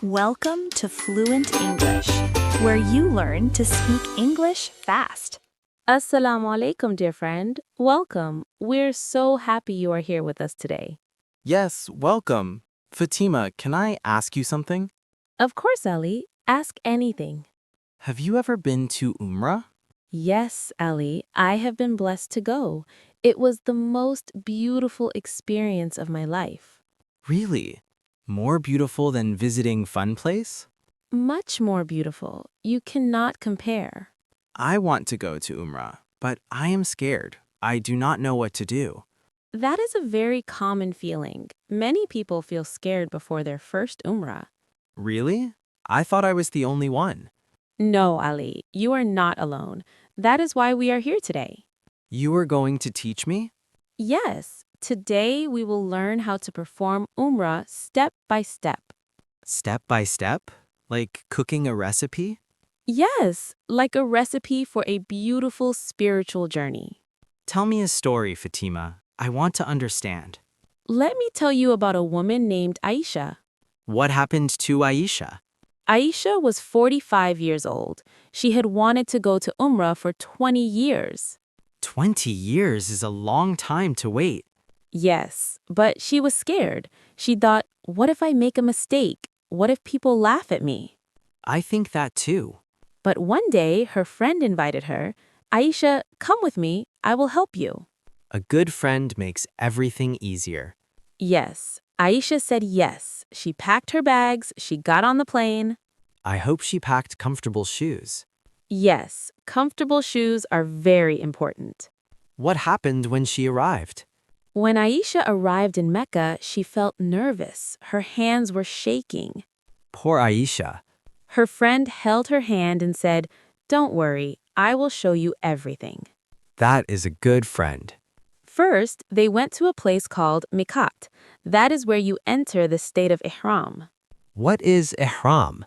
Welcome to Fluent English, where you learn to speak English fast. Assalamu Alaikum, dear friend. Welcome. We're so happy you are here with us today. Yes, welcome. Fatima, can I ask you something? Of course, Ali. Ask anything. Have you ever been to Umrah? Yes, Ali, I have been blessed to go. It was the most beautiful experience of my life. Really? More beautiful than visiting fun place? Much more beautiful. You cannot compare. I want to go to Umrah, but I am scared. I do not know what to do. That is a very common feeling. Many people feel scared before their first Umrah. Really? I thought I was the only one. No, Ali, you are not alone. That is why we are here today. You are going to teach me? Yes, today we will learn how to perform Umrah step by step. Step by step? Like cooking a recipe? Yes, like a recipe for a beautiful spiritual journey. Tell me a story, Fatima. I want to understand. Let me tell you about a woman named Aisha. What happened to Aisha? Aisha was 45 years old. She had wanted to go to Umrah for 20 years. 20 years is a long time to wait. Yes, but she was scared. She thought, what if I make a mistake? What if people laugh at me? I think that too. But one day, her friend invited her. Aisha, come with me. I will help you. A good friend makes everything easier. Yes, Aisha said yes. She packed her bags. She got on the plane. I hope she packed comfortable shoes. Yes, comfortable shoes are very important. What happened when she arrived? When Aisha arrived in Mecca, she felt nervous. Her hands were shaking. Poor Aisha. Her friend held her hand and said, "Don't worry, I will show you everything." That is a good friend. First, they went to a place called Miqat. That is where you enter the state of Ihram. What is Ihram?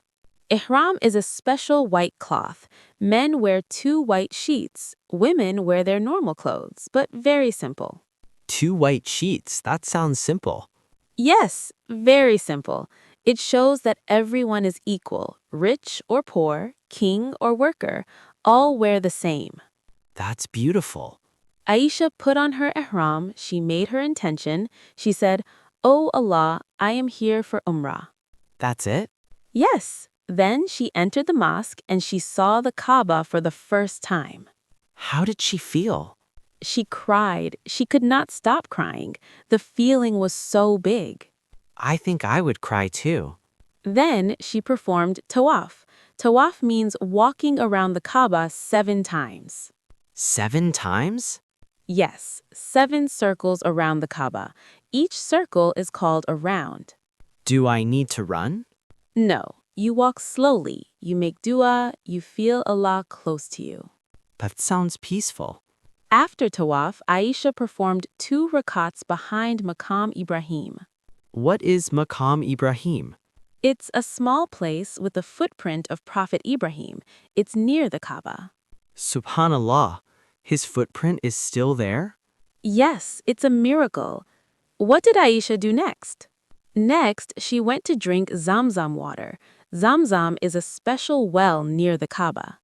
Ihram is a special white cloth. Men wear 2 white sheets. Women wear their normal clothes, but very simple. 2 white sheets. That sounds simple. Yes, very simple. It shows that everyone is equal, rich or poor, king or worker, all wear the same. That's beautiful. Aisha put on her ihram, she made her intention. She said, "O Allah, I am here for Umrah." That's it? Yes. Then she entered the mosque and she saw the Kaaba for the first time. How did she feel? She cried. She could not stop crying. The feeling was so big. I think I would cry too. Then she performed tawaf. Tawaf means walking around the Kaaba 7 times. 7 times? Yes, 7 circles around the Kaaba. Each circle is called a round. Do I need to run? No, you walk slowly. You make dua. You feel Allah close to you. That sounds peaceful. After tawaf, Aisha performed 2 rakats behind Maqam Ibrahim. What is Maqam Ibrahim? It's a small place with the footprint of Prophet Ibrahim. It's near the Kaaba. Subhanallah. His footprint is still there? Yes, it's a miracle. What did Aisha do next? Next, she went to drink Zamzam water. Zamzam is a special well near the Kaaba.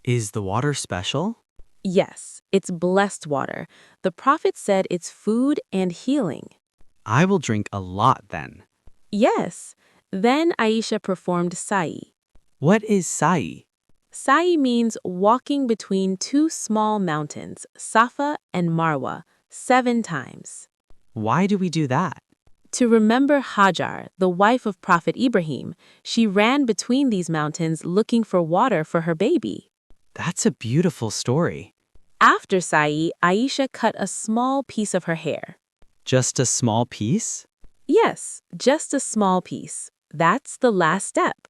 Is the water special? Yes, it's blessed water. The Prophet said it's food and healing. I will drink a lot then. Yes. Then Aisha performed sa'i. What is sa'i? Sa'i means walking between 2 small mountains, Safa and Marwa, 7 times. Why do we do that? To remember Hajar, the wife of Prophet Ibrahim, she ran between these mountains looking for water for her baby. That's a beautiful story. After sa'i, Aisha cut a small piece of her hair. Just a small piece? Yes, just a small piece. That's the last step.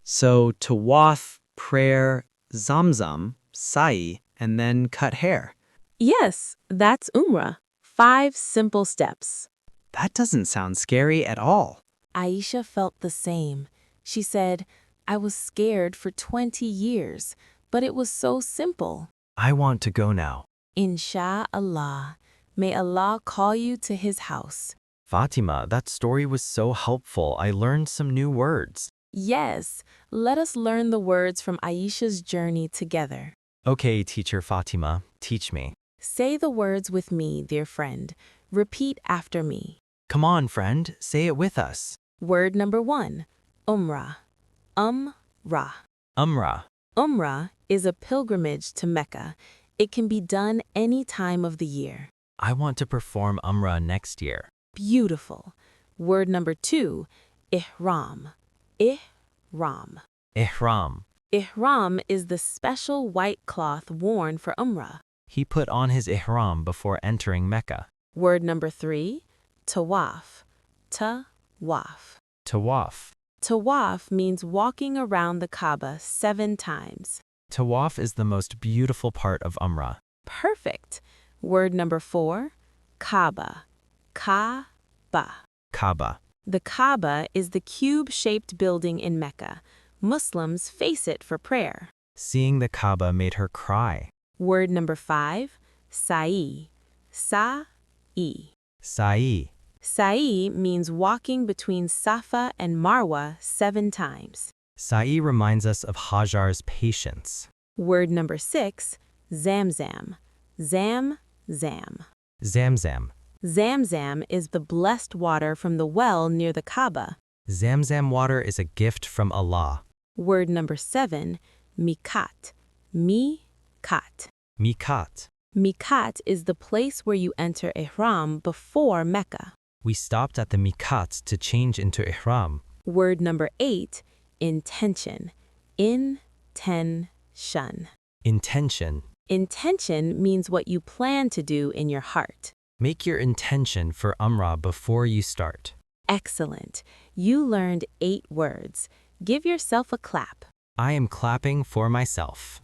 So tawaf, prayer, zamzam, sa'i, and then cut hair. Yes, that's Umrah. 5 simple steps. That doesn't sound scary at all. Aisha felt the same. She said, "I was scared for 20 years, but it was so simple." I want to go now. Insha'Allah. May Allah call you to His house. Fatima, that story was so helpful. I learned some new words. Yes, let us learn the words from Aisha's journey together. Okay, teacher Fatima, teach me. Say the words with me, dear friend. Repeat after me. Come on, friend, say it with us. Word number 1, Umrah. Umrah. Umrah. Umrah is a pilgrimage to Mecca. It can be done any time of the year. I want to perform Umrah next year. Beautiful. Word number 2, Ihram. Ihram. Ihram. Ihram is the special white cloth worn for Umrah. He put on his ihram before entering Mecca. Word number 3, Tawaf. Tawaf. Tawaf. Tawaf means walking around the Kaaba 7 times. Tawaf is the most beautiful part of Umrah. Perfect. Word number 4, Kaaba. Kaaba. Kaaba. The Kaaba is the cube-shaped building in Mecca. Muslims face it for prayer. Seeing the Kaaba made her cry. Word number 5, Sa'i. Sa'i. Sa'i. Sa'i means walking between Safa and Marwa 7 times. Sa'i reminds us of Hajar's patience. Word number 6, Zamzam. Zamzam. Zamzam. Zamzam is the blessed water from the well near the Kaaba. Zamzam water is a gift from Allah. Word number 7, Miqat. Miqat. Miqat. Miqat is the place where you enter Ihram before Mecca. We stopped at the Miqat to change into Ihram. Word number 8, intention. Intention. Intention. Intention means what you plan to do in your heart. Make your intention for Umrah before you start. Excellent. You learned 8 words. Give yourself a clap. I am clapping for myself.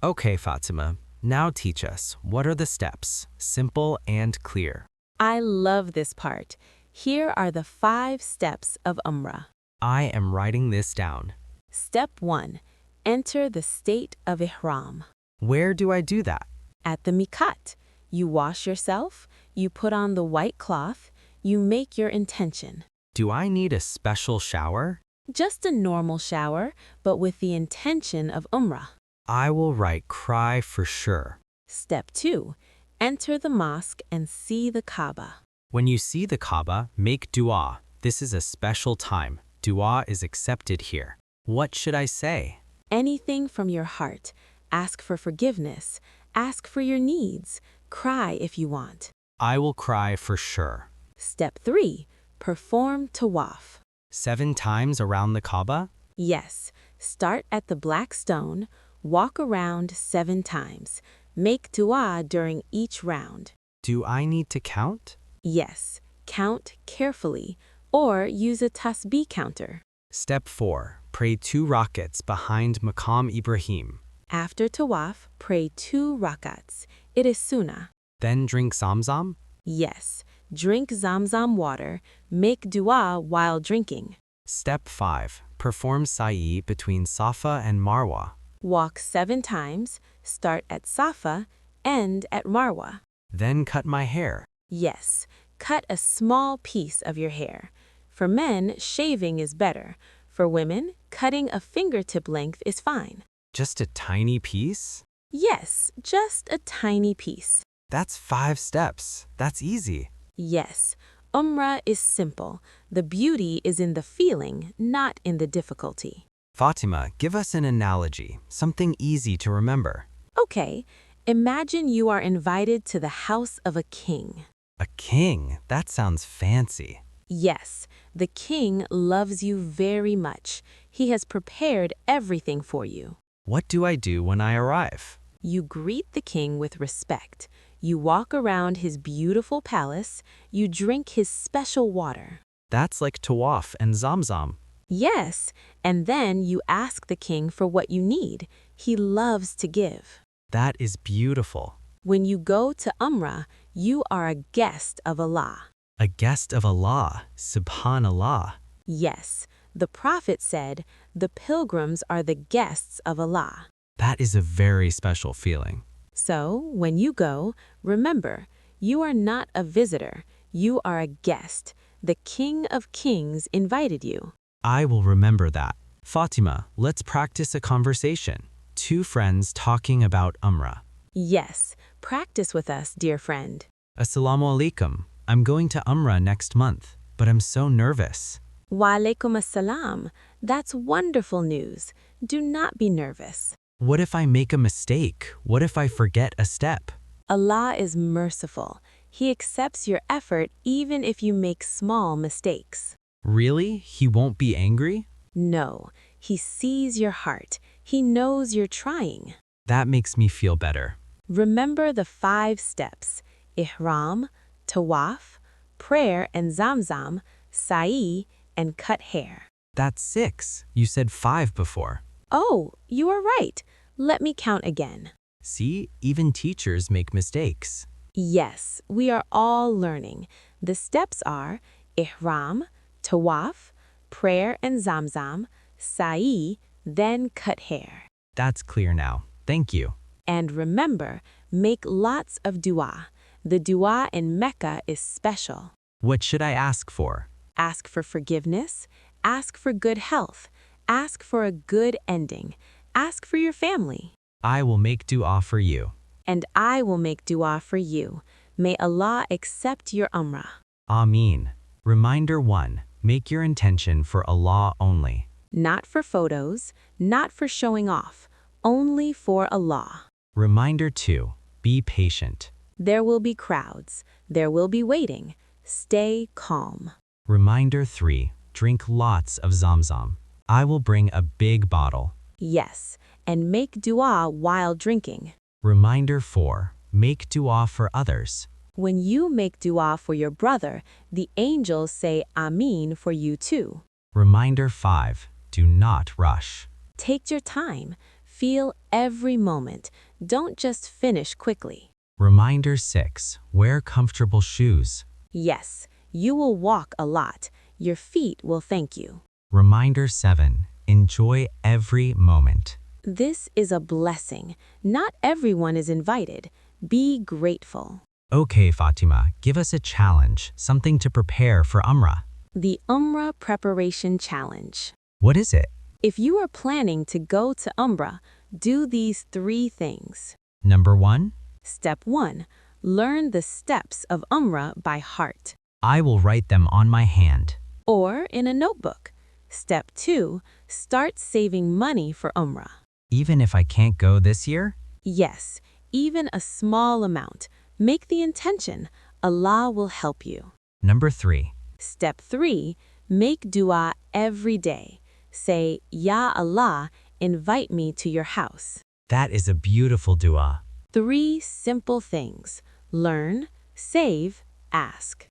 Okay, Fatima, now teach us. What are the steps? Simple and clear. I love this part. Here are the 5 steps of Umrah. I am writing this down. Step 1. Enter the state of Ihram. Where do I do that? At the Miqat, you wash yourself, you put on the white cloth, you make your intention. Do I need a special shower? Just a normal shower, but with the intention of Umrah. I will write cry for sure. Step 2. Enter the mosque and see the Kaaba. When you see the Kaaba, make dua. This is a special time. Dua is accepted here. What should I say? Anything from your heart. Ask for forgiveness. Ask for your needs. Cry if you want. I will cry for sure. Step 3. Perform tawaf. 7 times around the Kaaba? Yes. Start at the black stone. Walk around 7 times. Make dua during each round. Do I need to count? Yes. Count carefully or use a tasbih counter. Step 4. Pray 2 rakats behind Maqam Ibrahim. After tawaf, pray 2 rakats. It is sunnah. Then drink Zamzam? Yes. Drink Zamzam water. Make dua while drinking. Step 5. Perform sa'i between Safa and Marwa. Walk 7 times. Start at Safa, end at Marwa. Then cut my hair. Yes. Cut a small piece of your hair. For men, shaving is better. For women, cutting a fingertip length is fine. Just a tiny piece? Yes, just a tiny piece. That's 5 steps. That's easy. Yes, Umrah is simple. The beauty is in the feeling, not in the difficulty. Fatima, give us an analogy, something easy to remember. Okay, imagine you are invited to the house of a king. A king? That sounds fancy. Yes, the king loves you very much. He has prepared everything for you. What do I do when I arrive? You greet the king with respect. You walk around his beautiful palace. You drink his special water. That's like Tawaf and Zamzam. Yes, and then you ask the king for what you need. He loves to give. That is beautiful. When you go to Umrah, you are a guest of Allah. A guest of Allah, Subhanallah. Yes, the Prophet said, the pilgrims are the guests of Allah. That is a very special feeling. So, when you go, remember, you are not a visitor, you are a guest. The King of Kings invited you. I will remember that. Fatima, let's practice a conversation. Two friends talking about Umrah. Yes, practice with us, dear friend. Assalamu Alaikum. I'm going to Umrah next month, but I'm so nervous. Wa alaikum assalam. That's wonderful news. Do not be nervous. What if I make a mistake? What if I forget a step? Allah is merciful. He accepts your effort even if you make small mistakes. Really? He won't be angry? No, He sees your heart. He knows you're trying. That makes me feel better. Remember the 5 steps: Ihram, Tawaf, prayer and Zamzam, Sa'i, and cut hair. That's 6. You said 5 before. Oh, you are right. Let me count again. See, even teachers make mistakes. Yes, we are all learning. The steps are Ihram, Tawaf, prayer and Zamzam, Sa'i, then cut hair. That's clear now. Thank you. And remember, make lots of dua. The dua in Mecca is special. What should I ask for? Ask for forgiveness, ask for good health, ask for a good ending, ask for your family. I will make dua for you. And I will make dua for you. May Allah accept your Umrah. Ameen. Reminder 1. Make your intention for Allah only. Not for photos, not for showing off, only for Allah. Reminder 2. Be patient. There will be crowds. There will be waiting. Stay calm. Reminder 3. Drink lots of Zamzam. I will bring a big bottle. Yes, and make dua while drinking. Reminder 4. Make dua for others. When you make dua for your brother, the angels say Ameen for you too. Reminder 5. Do not rush. Take your time. Feel every moment. Don't just finish quickly. Reminder 6. Wear comfortable shoes. Yes, you will walk a lot. Your feet will thank you. Reminder 7. Enjoy every moment. This is a blessing. Not everyone is invited. Be grateful. Okay, Fatima, give us a challenge, something to prepare for Umrah. The Umrah Preparation Challenge. What is it? If you are planning to go to Umrah, do these 3 things. Number 1. Step 1. Learn the steps of Umrah by heart, I will write them on my hand. or in a notebook. Step 2. Start saving money for Umrah. Even if I can't go this year? Yes, even a small amount. Make the intention. Allah will help you. Number 3. Step 3. Make dua every day. Say, Ya Allah, invite me to your house. That is a beautiful dua. 3 simple things. Learn, save, ask.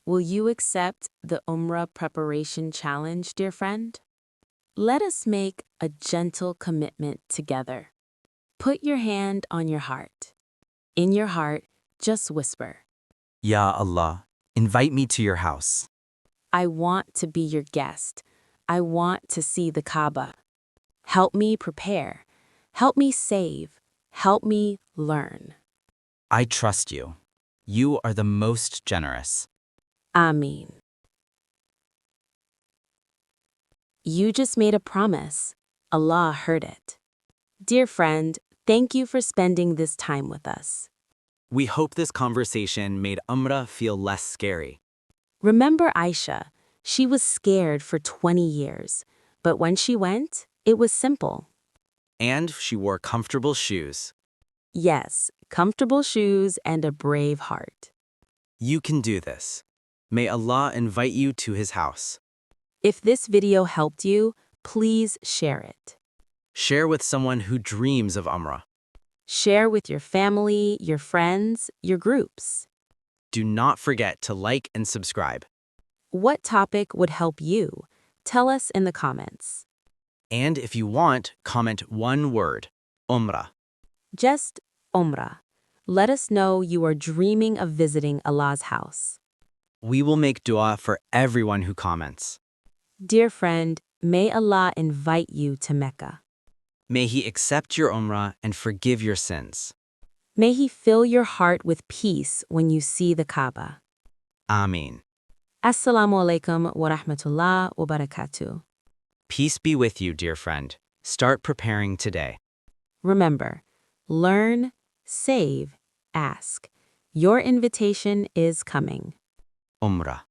Will you accept the Umrah Preparation Challenge, dear friend? Let us make a gentle commitment together. Put your hand on your heart. In your heart, just whisper, Ya Allah, invite me to your house. I want to be your guest. I want to see the Kaaba. Help me prepare. Help me save. Help me learn. I trust you. You are the most generous. Ameen. You just made a promise. Allah heard it. Dear friend, thank you for spending this time with us. We hope this conversation made Umrah feel less scary. Remember Aisha? She was scared for 20 years, but when she went, it was simple. And she wore comfortable shoes. Yes, comfortable shoes and a brave heart. You can do this. May Allah invite you to His house. If this video helped you, please share it. Share with someone who dreams of Umrah. Share with your family, your friends, your groups. Do not forget to like and subscribe. What topic would help you? Tell us in the comments. And if you want, comment one word, Umrah. Just Umrah. Let us know you are dreaming of visiting Allah's house. We will make dua for everyone who comments. Dear friend, may Allah invite you to Mecca. May He accept your Umrah and forgive your sins. May He fill your heart with peace when you see the Kaaba. Ameen. Assalamu Alaikum wa rahmatullah wa barakatuh. Peace be with you, dear friend. Start preparing today. Remember, learn, save, ask. Your invitation is coming. Umrah.